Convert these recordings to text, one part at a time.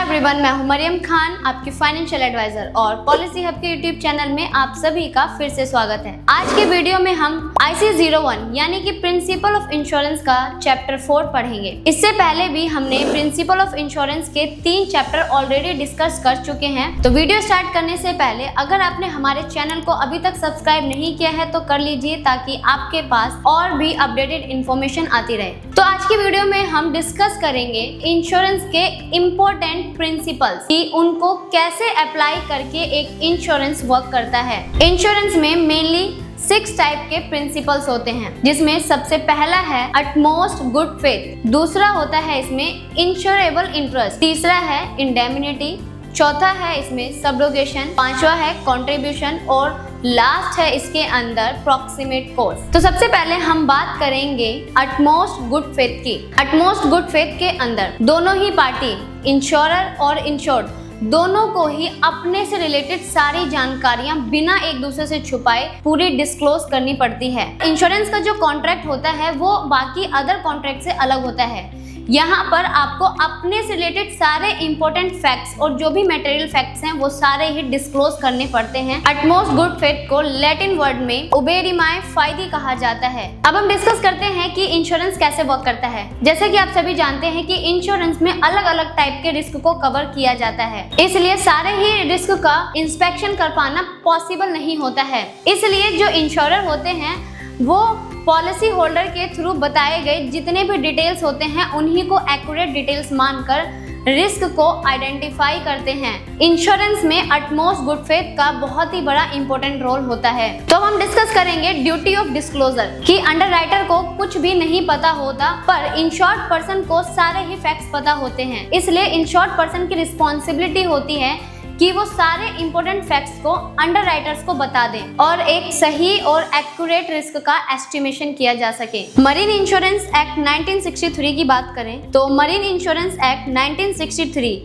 Everyone, मैं हूं मरियम खान, आपकी फाइनेंशियल एडवाइजर और पॉलिसी हब के यूट्यूब चैनल में आप सभी का फिर से स्वागत है। आज के वीडियो में हम IC01 यानी कि प्रिंसिपल ऑफ इंश्योरेंस का चैप्टर 4 पढ़ेंगे। इससे पहले भी हमने प्रिंसिपल ऑफ इंश्योरेंस के 3 चैप्टर ऑलरेडी डिस्कस कर चुके हैं। तो वीडियो स्टार्ट करने से पहले अगर आपने हमारे चैनल को अभी तक सब्सक्राइब नहीं किया है तो कर लीजिए, ताकि आपके पास और भी अपडेटेड इंफॉर्मेशन आती रहे। तो आज की वीडियो में हम डिस्कस करेंगे इंश्योरेंस के इम्पोर्टेंट प्रिंसिपल्स कि उनको कैसे अप्लाई करके एक इंश्योरेंस वर्क करता है। इंश्योरेंस में मेनली 6 टाइप के प्रिंसिपल्स होते हैं, जिसमें सबसे पहला है अटमोस्ट गुड फेथ, दूसरा होता है इसमें इंश्योरेबल इंटरेस्ट, तीसरा है इंडेमनिटी, चौथा है इसमें सब्रोगेशन, पांचवा है कंट्रीब्यूशन और लास्ट है इसके अंदर प्रॉक्सिमेट कॉस्ट। तो सबसे पहले हम बात करेंगे अटमोस्ट गुड फेथ की। अटमोस्ट गुड फेथ के अंदर दोनों ही पार्टी, इंश्योरर और इंश्योर्ड, दोनों को ही अपने से रिलेटेड सारी जानकारियां बिना एक दूसरे से छुपाए पूरी डिस्क्लोज करनी पड़ती है। इंश्योरेंस का जो कॉन्ट्रैक्ट होता है वो बाकी अदर कॉन्ट्रैक्ट से अलग होता है। यहाँ पर आपको अपने से रिलेटेड सारे इंपॉर्टेंट फैक्ट्स और जो भी मटेरियल फैक्ट्स हैं वो सारे ही डिस्क्लोज करने पड़ते हैं। अटमोस्ट गुड फेथ को लैटिन वर्ड में उबेरिमाए फायदी कहा जाता है। अब हम डिस्कस करते हैं कि इंश्योरेंस कैसे वर्क करता है। जैसे कि आप सभी जानते हैं कि इंश्योरेंस में अलग अलग टाइप के रिस्क को कवर किया जाता है, इसलिए सारे ही रिस्क का इंस्पेक्शन कर पाना पॉसिबल नहीं होता है। इसलिए जो इंश्योरर होते हैं वो पॉलिसी होल्डर के थ्रू बताए गए जितने भी डिटेल्स होते हैं उन्हीं को एक्यूरेट डिटेल्स मानकर रिस्क को आइडेंटिफाई करते हैं। इंश्योरेंस में अटमोस्ट गुड फेथ का बहुत ही बड़ा इंपॉर्टेंट रोल होता है। तो हम डिस्कस करेंगे ड्यूटी ऑफ डिस्क्लोजर कि अंडरराइटर को कुछ भी नहीं पता होता, पर इंश्योर्ड पर्सन को सारे ही फैक्ट्स पता होते हैं। इसलिए इंश्योर्ड पर्सन की रिस्पॉन्सिबिलिटी होती है कि वो सारे इंपॉर्टेंट फैक्ट्स को अंडरराइटर्स को बता दें और एक सही और एक्यूरेट रिस्क का एस्टिमेशन किया जा सके। मरीन इंश्योरेंस एक्ट 1963 की बात करें तो मरीन इंश्योरेंस एक्ट 1963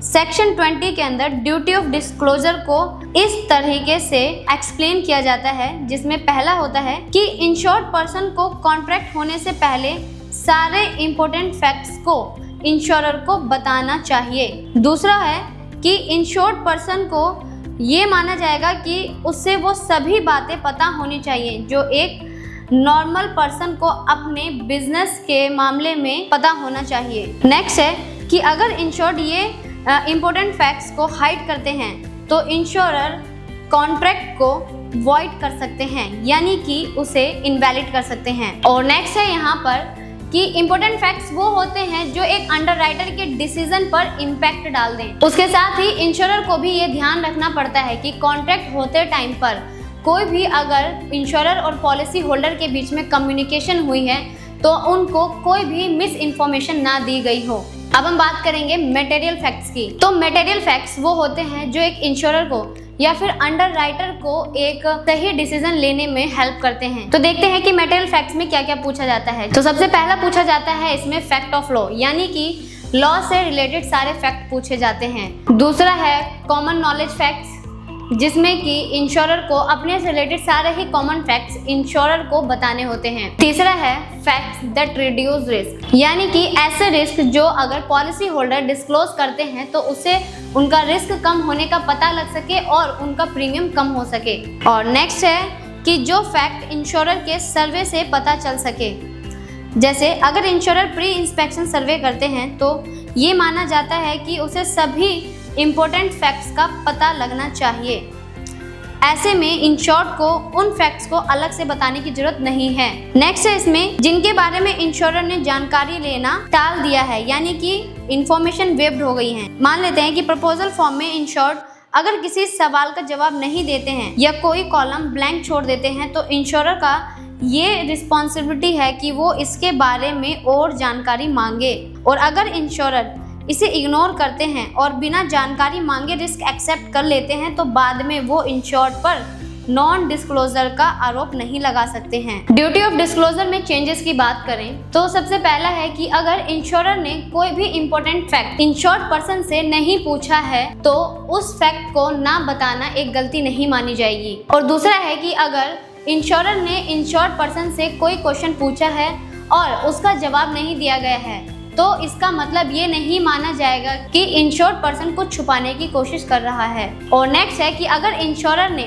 सेक्शन 20 के अंदर ड्यूटी ऑफ डिस्क्लोजर को इस तरीके से एक्सप्लेन किया जाता है, जिसमें पहला होता है कि इंश्योर्ड पर्सन को कॉन्ट्रैक्ट होने से पहले सारे इंपॉर्टेंट फैक्ट्स को इंश्योरर को बताना चाहिए। दूसरा है कि इंश्योर्ड पर्सन को ये माना जाएगा कि उससे वो सभी बातें पता होनी चाहिए जो एक नॉर्मल पर्सन को अपने बिजनेस के मामले में पता होना चाहिए। नेक्स्ट है कि अगर इंश्योर्ड ये इंपॉर्टेंट फैक्ट्स को हाइड करते हैं तो इंश्योरर कॉन्ट्रैक्ट को वॉइड कर सकते हैं, यानी कि उसे इनवैलिड कर सकते हैं। और नेक्स्ट है यहाँ पर कि इंपॉर्टेंट फैक्ट्स वो होते हैं जो एक अंडरराइटर के डिसीजन पर इम्पैक्ट डाल दें। उसके साथ ही इंश्योरर को भी ये ध्यान रखना पड़ता है कि कॉन्ट्रैक्ट होते टाइम पर कोई भी अगर इंश्योरर और पॉलिसी होल्डर के बीच में कम्युनिकेशन हुई है तो उनको कोई भी मिस इन्फॉर्मेशन ना दी गई हो। अब हम बात करेंगे मटेरियल फैक्ट्स की। तो मटेरियल फैक्ट्स वो होते हैं जो एक इंश्योरर को या फिर अंडरराइटर को एक सही डिसीजन लेने में हेल्प करते हैं। तो देखते हैं कि मटेरियल फैक्ट्स में क्या क्या पूछा जाता है। तो सबसे पहला पूछा जाता है इसमें फैक्ट ऑफ लॉ, यानी कि लॉ से रिलेटेड सारे फैक्ट पूछे जाते हैं। दूसरा है कॉमन नॉलेज फैक्ट्स, जिसमें कि इंश्योरर को अपने से रिलेटेड सारे ही कॉमन फैक्ट्स इंश्योरर को बताने होते हैं। तीसरा है फैक्ट्स दैट रिड्यूस रिस्क, यानी कि ऐसे रिस्क जो अगर पॉलिसी होल्डर डिस्क्लोज करते हैं तो उससे उनका रिस्क कम होने का पता लग सके और उनका प्रीमियम कम हो सके। और नेक्स्ट है कि जो फैक्ट इंश्योरर के सर्वे से पता चल सके, जैसे अगर इंश्योरर प्री इंस्पेक्शन सर्वे करते हैं तो ये माना जाता है कि उसे सभी इंपॉर्टेंट फैक्ट्स का पता लगना चाहिए। ऐसे में इंश्योर्ड को उन फैक्ट्स को अलग से बताने की जरूरत नहीं है। नेक्स्ट है इसमें जिनके बारे में इंश्योरर ने जानकारी लेना टाल दिया है, यानी कि इंफॉर्मेशन वेब्ड हो गई है। मान लेते हैं कि प्रपोजल फॉर्म में इंश्योर्ड अगर किसी सवाल का जवाब नहीं देते हैं या कोई कॉलम ब्लैंक छोड़ देते हैं तो इंश्योरर का ये रिस्पॉन्सिबिलिटी है कि वो इसके बारे में और जानकारी मांगे, और अगर इंश्योरर इसे इग्नोर करते हैं और बिना जानकारी मांगे रिस्क एक्सेप्ट कर लेते हैं तो बाद में वो इंश्योर्ड पर नॉन डिस्क्लोजर का आरोप नहीं लगा सकते हैं। ड्यूटी ऑफ डिस्क्लोजर में चेंजेस की बात करें तो सबसे पहला है कि अगर इंश्योरर ने कोई भी इंपॉर्टेंट फैक्ट इंश्योर्ड पर्सन से नहीं पूछा है तो उस फैक्ट को ना बताना एक गलती नहीं मानी जाएगी। और दूसरा है कि अगर इंश्योरर ने इंश्योर्ड पर्सन से कोई क्वेश्चन पूछा है और उसका जवाब नहीं दिया गया है तो इसका मतलब ये नहीं माना जाएगा कि इंश्योर्ड पर्सन कुछ छुपाने की कोशिश कर रहा है। और नेक्स्ट है कि अगर इंश्योरर ने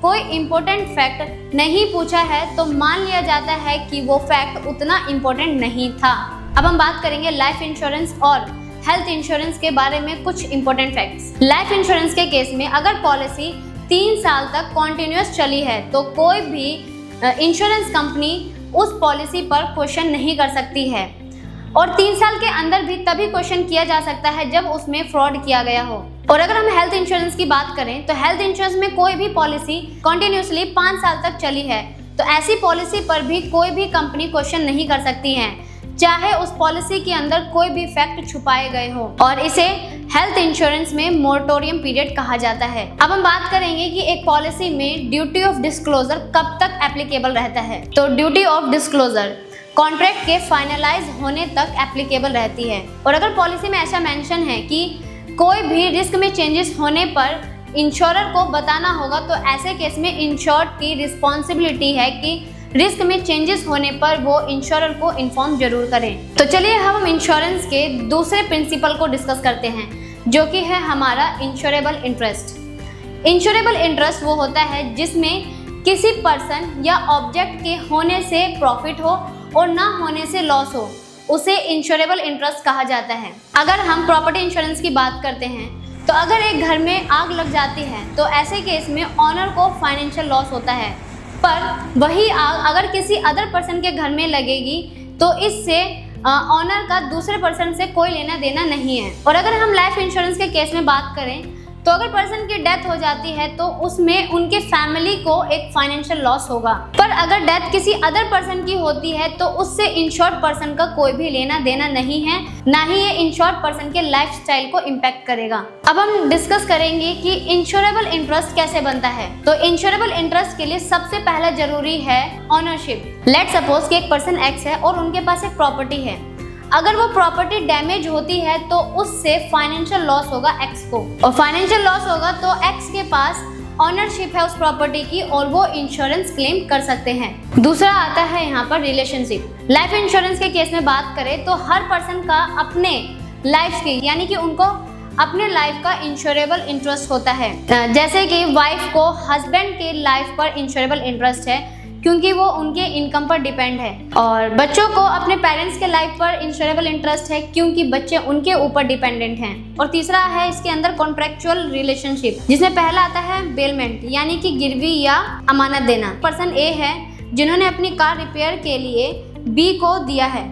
कोई इम्पोर्टेंट फैक्ट नहीं पूछा है तो मान लिया जाता है कि वो फैक्ट उतना इम्पोर्टेंट नहीं था। अब हम बात करेंगे लाइफ इंश्योरेंस और हेल्थ इंश्योरेंस के बारे में कुछ इंपॉर्टेंट फैक्ट्स। लाइफ इंश्योरेंस के केस में अगर पॉलिसी 3 साल तक कॉन्टिन्यूअस चली है तो कोई भी इंश्योरेंस कंपनी उस पॉलिसी पर क्वेश्चन नहीं कर सकती है, और 3 साल के अंदर भी तभी क्वेश्चन किया जा सकता है जब उसमें फ्रॉड किया गया हो। और अगर हम हेल्थ इंश्योरेंस की बात करें तो हेल्थ इंश्योरेंस में कोई भी पॉलिसी कॉन्टिन्यूसली 5 साल तक चली है तो ऐसी पॉलिसी पर भी कोई भी कंपनी क्वेश्चन नहीं कर सकती है, चाहे उस पॉलिसी के अंदर कोई भी फैक्ट छुपाए गए हो, और इसे हेल्थ इंश्योरेंस में मोरेटोरियम पीरियड कहा जाता है। अब हम बात करेंगे कि एक पॉलिसी में ड्यूटी ऑफ डिस्क्लोजर कब तक एप्लीकेबल रहता है। तो ड्यूटी ऑफ डिस्क्लोजर कॉन्ट्रैक्ट के फाइनलाइज होने तक एप्लीकेबल रहती है, और अगर पॉलिसी में ऐसा मेंशन है कि कोई भी रिस्क में चेंजेस होने पर इंश्योरर को बताना होगा तो ऐसे केस में इंश्योर्ड की रिस्पॉन्सिबिलिटी है कि रिस्क में चेंजेस होने पर वो इंश्योरर को इन्फॉर्म जरूर करें। तो चलिए हम इंश्योरेंस के दूसरे प्रिंसिपल को डिस्कस करते हैं, जो कि है हमारा इंश्योरेबल इंटरेस्ट। इंश्योरेबल इंटरेस्ट वो होता है जिसमें किसी पर्सन या ऑब्जेक्ट के होने से प्रॉफिट हो और ना होने से लॉस हो, उसे इंश्योरेबल इंटरेस्ट कहा जाता है। अगर हम प्रॉपर्टी इंश्योरेंस की बात करते हैं तो अगर एक घर में आग लग जाती है तो ऐसे केस में ऑनर को फाइनेंशियल लॉस होता है, पर वही आग अगर किसी अदर पर्सन के घर में लगेगी तो इससे ऑनर का दूसरे पर्सन से कोई लेना देना नहीं है। और अगर हम लाइफ इंश्योरेंस के केस में बात करें तो अगर पर्सन की डेथ हो जाती है तो उसमें उनके फैमिली को एक फाइनेंशियल लॉस होगा, पर अगर डेथ किसी अदर पर्सन की होती है तो उससे इंश्योर्ड पर्सन का कोई भी लेना देना नहीं है, ना ही ये इंश्योर्ड पर्सन के लाइफस्टाइल को इम्पैक्ट करेगा। अब हम डिस्कस करेंगे कि इंश्योरेबल इंटरेस्ट कैसे बनता है। तो इंश्योरेबल इंटरेस्ट के लिए सबसे पहला जरूरी है ऑनरशिप। लेट्स सपोज कि एक पर्सन एक्स है और उनके पास एक प्रॉपर्टी है। अगर वो प्रॉपर्टी डैमेज होती है तो उससे फाइनेंशियल लॉस होगा एक्स को, और फाइनेंशियल लॉस होगा तो एक्स के पास ऑनरशिप है उस प्रॉपर्टी की और वो इंश्योरेंस क्लेम कर सकते हैं। दूसरा आता है यहाँ पर रिलेशनशिप। लाइफ इंश्योरेंस के केस में बात करें तो हर पर्सन का अपने लाइफ की यानी कि उनको अपने लाइफ का इंश्योरेबल इंटरेस्ट होता है। जैसे कि वाइफ को हस्बैंड के लाइफ पर इंश्योरेबल इंटरेस्ट है क्योंकि वो उनके इनकम पर डिपेंड है, और बच्चों को अपने पेरेंट्स के लाइफ पर इंश्योरेबल इंटरेस्ट है क्योंकि बच्चे उनके ऊपर डिपेंडेंट हैं। और तीसरा है इसके अंदर कॉन्ट्रेक्चुअल रिलेशनशिप, जिसमें पहला आता है बेलमेंट यानी कि गिरवी या अमानत देना। पर्सन ए है जिन्होंने अपनी कार रिपेयर के लिए बी को दिया है।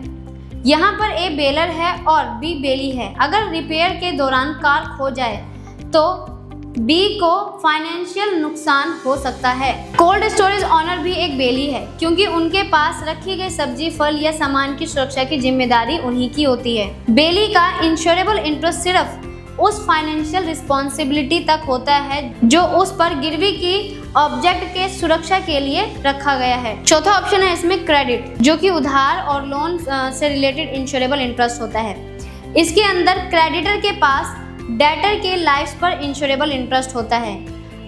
यहाँ पर ए बेलर है और बी बेली है। अगर रिपेयर के दौरान कार खो जाए तो बी को फाइनेंशियल नुकसान हो सकता है। कोल्ड स्टोरेज ऑनर भी एक बेली है क्योंकि उनके पास रखी गई सब्जी, फल या सामान की सुरक्षा की जिम्मेदारी उन्हीं की होती है। बेली का इंश्योरेबल इंटरेस्ट सिर्फ उस फाइनेंशियल रिस्पॉन्सिबिलिटी तक होता है जो उस पर गिरवी की ऑब्जेक्ट के सुरक्षा के लिए रखा गया है। चौथा ऑप्शन है इसमें क्रेडिट, जो कि उधार और लोन से रिलेटेड इंश्योरेबल इंटरेस्ट होता है। इसके अंदर क्रेडिटर के पास डेटर के लाइफ पर इंश्योरेबल इंटरेस्ट होता है।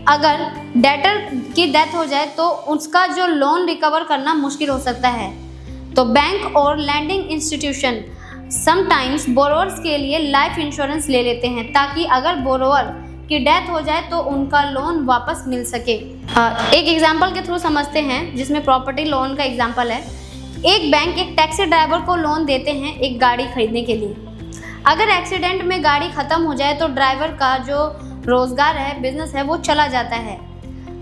अगर डेटर की डेथ हो जाए तो उसका जो लोन रिकवर करना मुश्किल हो सकता है, तो बैंक और लैंडिंग इंस्टीट्यूशन समटाइम्स बोरोवर्स के लिए लाइफ इंश्योरेंस ले लेते हैं ताकि अगर बोरोवर की डेथ हो जाए तो उनका लोन वापस मिल सके। एक एग्जाम्पल के थ्रू समझते हैं जिसमें प्रॉपर्टी लोन का एग्जाम्पल है। एक बैंक एक टैक्सी ड्राइवर को लोन देते हैं एक गाड़ी खरीदने के लिए। अगर एक्सीडेंट में गाड़ी खत्म हो जाए तो ड्राइवर का जो रोजगार है, बिजनेस है, वो चला जाता है।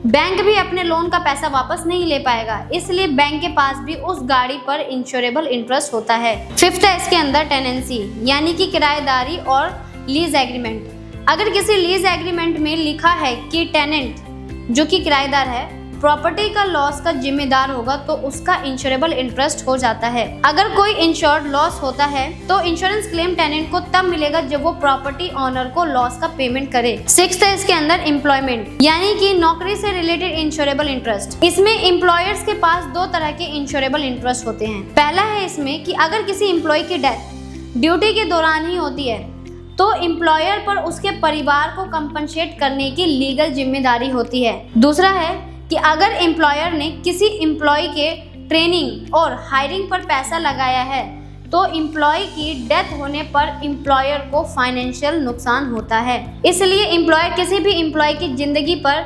बैंक भी अपने लोन का पैसा वापस नहीं ले पाएगा, इसलिए बैंक के पास भी उस गाड़ी पर इंश्योरेबल इंटरेस्ट होता है। फिफ्थ है इसके अंदर टेनेंसी यानी कि किराएदारी और लीज एग्रीमेंट। अगर किसी लीज एग्रीमेंट में लिखा है कि टेनेंट जो कि किराएदार है प्रॉपर्टी का लॉस का जिम्मेदार होगा तो उसका इंश्योरेबल इंटरेस्ट हो जाता है। अगर कोई इंश्योर्ड लॉस होता है तो इंश्योरेंस क्लेम टेनेंट को तब मिलेगा जब वो प्रॉपर्टी ओनर को लॉस का पेमेंट करे। सिक्स्थ है इसके अंदर एम्प्लॉयमेंट यानी कि नौकरी से रिलेटेड इंश्योरेबल इंटरेस्ट। इसमें एम्प्लॉयर्स के पास 2 तरह के इंश्योरेबल इंटरेस्ट होते हैं। पहला है इसमें कि अगर किसी एम्प्लॉय की डेथ ड्यूटी के दौरान ही होती है तो एम्प्लॉयर पर उसके परिवार को कंपनसेट करने की लीगल जिम्मेदारी होती है। दूसरा है कि अगर एम्प्लॉयर ने किसी एम्प्लॉय के ट्रेनिंग और हायरिंग पर पैसा लगाया है तो एम्प्लॉय की डेथ होने पर एम्प्लॉयर को फाइनेंशियल नुकसान होता है। इसलिए एम्प्लॉयर किसी भी एम्प्लॉय की जिंदगी पर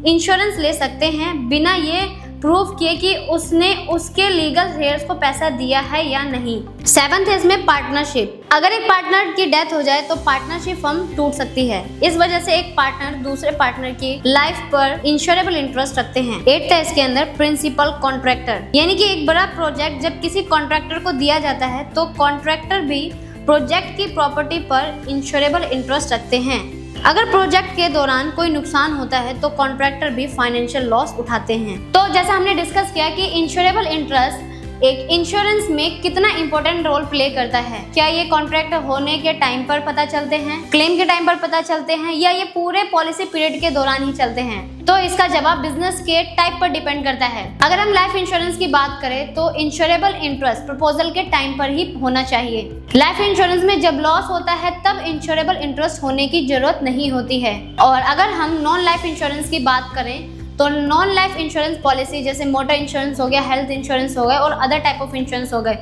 इंश्योरेंस ले सकते हैं बिना ये प्रूफ किए कि उसने उसके लीगल हेयर्स को पैसा दिया है या नहीं। 7th है इसमें पार्टनरशिप। अगर एक पार्टनर की डेथ हो जाए तो पार्टनरशिप फर्म टूट सकती है। इस वजह से एक पार्टनर दूसरे पार्टनर की लाइफ पर इंश्योरेबल इंटरेस्ट रखते हैं। 8th है इसके अंदर प्रिंसिपल कॉन्ट्रैक्टर, यानी कि एक बड़ा प्रोजेक्ट जब किसी कॉन्ट्रैक्टर को दिया जाता है तो कॉन्ट्रैक्टर भी प्रोजेक्ट की प्रॉपर्टी पर इंश्योरेबल इंटरेस्ट रखते हैं। अगर प्रोजेक्ट के दौरान कोई नुकसान होता है तो कॉन्ट्रैक्टर भी फाइनेंशियल लॉस उठाते हैं। तो जैसा हमने डिस्कस किया कि इंश्योरेबल इंटरेस्ट एक इंश्योरेंस में कितना इंपॉर्टेंट रोल प्ले करता है। क्या ये कॉन्ट्रैक्ट होने के टाइम पर पता चलते हैं, क्लेम के टाइम पर पता चलते हैं, या ये पूरे पॉलिसी पीरियड के दौरान ही चलते हैं? तो इसका जवाब बिजनेस के टाइप पर डिपेंड करता है। अगर हम लाइफ इंश्योरेंस की बात करें तो इंश्योरेबल इंटरेस्ट प्रपोजल के टाइम पर ही होना चाहिए। लाइफ इंश्योरेंस में जब लॉस होता है तब इंश्योरेबल इंटरेस्ट होने की जरूरत नहीं होती है। और अगर हम नॉन लाइफ इंश्योरेंस की बात करें तो नॉन लाइफ इंश्योरेंस पॉलिसी जैसे मोटर इंश्योरेंस हो गया, हेल्थ इंश्योरेंस हो गया और अदर टाइप ऑफ इंश्योरेंस हो गए,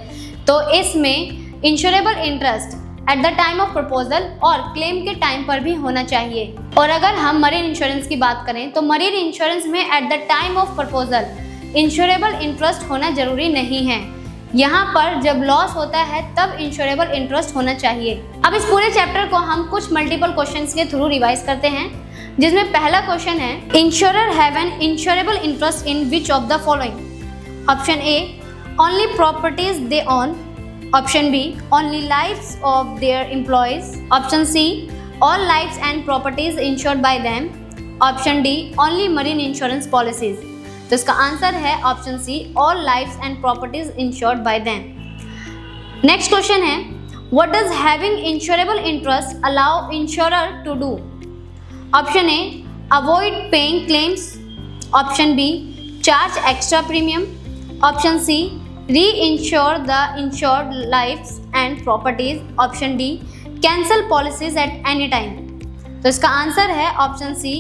तो इसमें insurable interest eight the time of proposal और क्लेम के टाइम पर भी होना चाहिए। और अगर हम मरीन इंश्योरेंस की बात करें तो मरीन इंश्योरेंस में eight the time of proposal insurable interest होना जरूरी नहीं है। यहाँ पर जब लॉस होता है तब इंश्योरेबल इंटरेस्ट होना चाहिए। अब इस पूरे चैप्टर को हम कुछ मल्टीपल क्वेश्चंस के थ्रू रिवाइज करते हैं, जिसमें पहला क्वेश्चन है insurer have an insurable interest in which of the following? Option A only properties they own, option B only lives of their employees, option C all lives and properties insured by them, option D only marine insurance policies. तो इसका answer है option C all lives and properties insured by them. Next question है what does having insurable interest allow insurer to do? Option A avoid paying claims, option B charge extra premium, option C reinsure the insured lifes and properties, option D cancel policies at any time. तो इसका answer है option C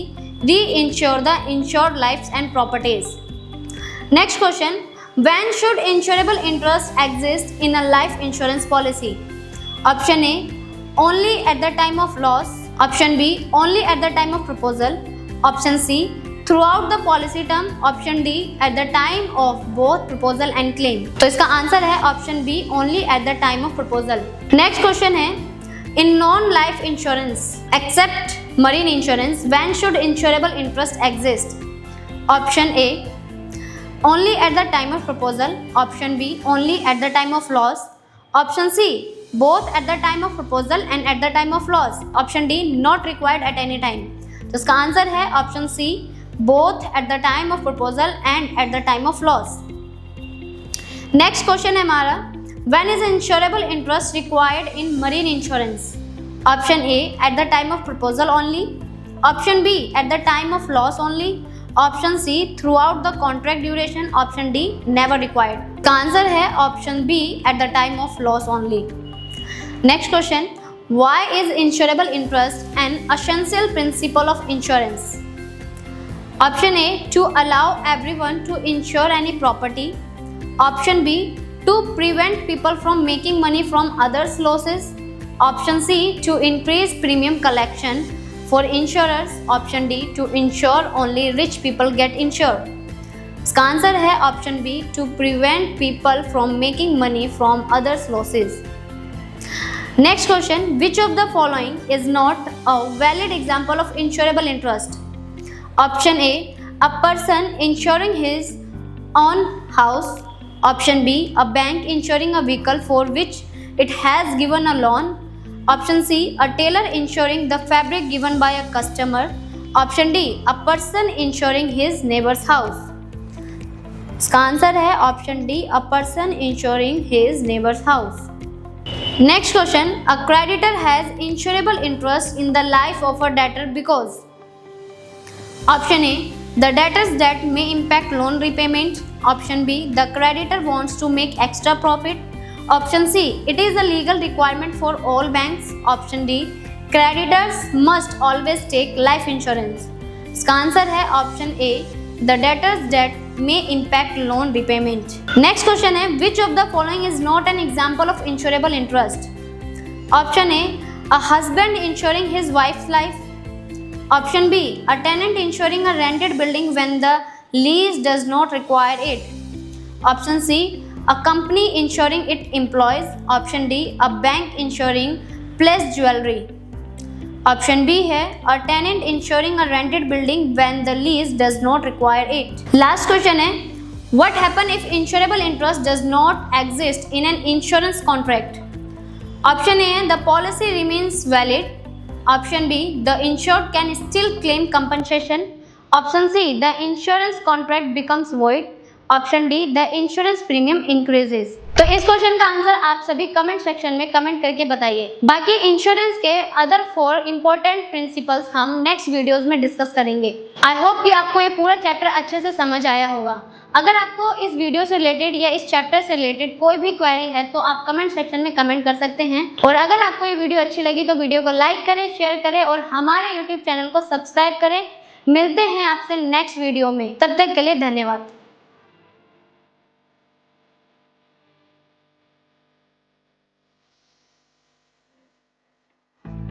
reinsure the insured lifes and properties. Next question when should insurable interest exist in a life insurance policy? Option A only at the time of loss, option B only at the time of proposal, option C throughout the policy term, option D at the time of both proposal and claim. तो इसका answer है option B only at the time of proposal. Next question है in non life insurance except marine insurance when should insurable interest exist? Option A only at the time of proposal, option B only at the time of loss, option C both at the time of proposal and at the time of loss, option D not required at any time। तो इसका answer है option C both at the time of proposal and at the time of loss। Next question है हमारा when is insurable interest required in marine insurance? Option A at the time of proposal only, option B at the time of loss only, option C throughout the contract duration, option D never required। का answer है option B at the time of loss only। Next question, why is insurable interest an essential principle of insurance? Option A to allow everyone to insure any property, option B to prevent people from making money from others' losses, option C to increase premium collection for insurers, option D to ensure only rich people get insured। इसका answer है option B to prevent people from making money from others losses. Next question, which of the following is not a valid example of insurable interest? Option A, a person insuring his own house, option B, a bank insuring a vehicle for which it has given a loan, option C, a tailor insuring the fabric given by a customer, option D, a person insuring his neighbor's house। इसका answer है option D a person insuring his neighbor's house। Next question, a creditor has insurable interest in the life of a debtor because option A, the debtor's debt may impact loan repayment, option B, the creditor wants to make extra profit, option C, it is a legal requirement for all banks, option D, creditors must always take life insurance। इसका answer है option A, the debtor's debt may impact loan repayment. Next question है, which of the following is not an example of insurable interest? Option A, a husband insuring his wife's life. Option B, a tenant insuring a rented building when the lease does not require it. Option C, a company insuring its employees. Option D, a bank insuring pledged jewelry. Option B है a tenant insuring a rented building when the lease does not require it. Last question है, what happen if insurable interest does not exist in an insurance contract? Option A है the policy remains valid. Option B the insured can still claim compensation. Option C the insurance contract becomes void. Option D the insurance premium increases. तो इस question का answer आप सभी comment section में comment करके बताइए. बाकी इंश्योरेंस के अदर 4 इंपॉर्टेंट प्रिंसिपल्स हम नेक्स्ट वीडियोस में डिस्कस करेंगे. आई होप कि आपको ये पूरा चैप्टर अच्छे से समझ आया होगा. अगर आपको इस वीडियो से रिलेटेड या इस चैप्टर से रिलेटेड कोई भी क्वेरी है तो आप कमेंट सेक्शन में कमेंट कर सकते हैं. और अगर आपको ये वीडियो अच्छी लगी तो वीडियो को लाइक करें, शेयर करें और हमारे यूट्यूब चैनल को सब्सक्राइब करें. मिलते हैं आपसे नेक्स्ट वीडियो में. तब तक के लिए धन्यवाद.